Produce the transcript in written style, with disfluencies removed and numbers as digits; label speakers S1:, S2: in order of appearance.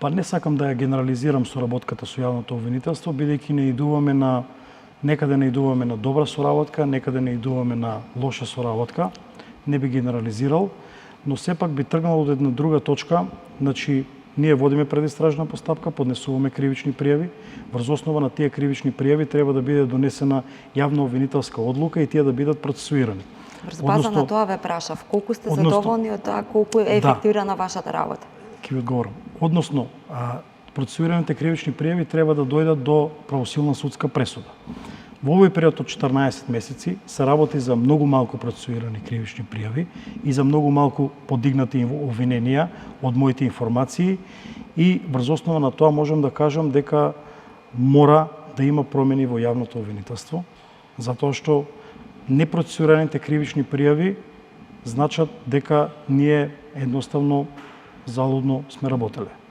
S1: Па не сакам да ја генерализирам соработката со јавното обвинителство, бидејќи некаде не идуваме на добра соработка, некаде не идуваме на лоша соработка, не би генерализирал, но сепак би тргнал од една друга точка, значи ние водиме предистражна постапка, поднесуваме кривични пријави, врз основа на тие кривични пријави треба да биде донесена јавна обвинителска одлука и тие да бидат процесуирани.
S2: Врз база на тоа ве прашав, колку сте задоволни од тоа, колку е ефективна вашата работа?
S1: Ќе ви одговорам. Односно, процесуираните кривични пријави треба да дојдат до правосилна судска пресуда. Во овој период од 14 месеци се работи за многу малку процесуирани кривични пријави и за многу малку подигнати обвиненија од моите информации и врз основа на тоа можам да кажам дека мора да има промени во јавното обвинителство, затоа што непроцесуираните кривични пријави значат дека ние едноставно залудно сме работеле.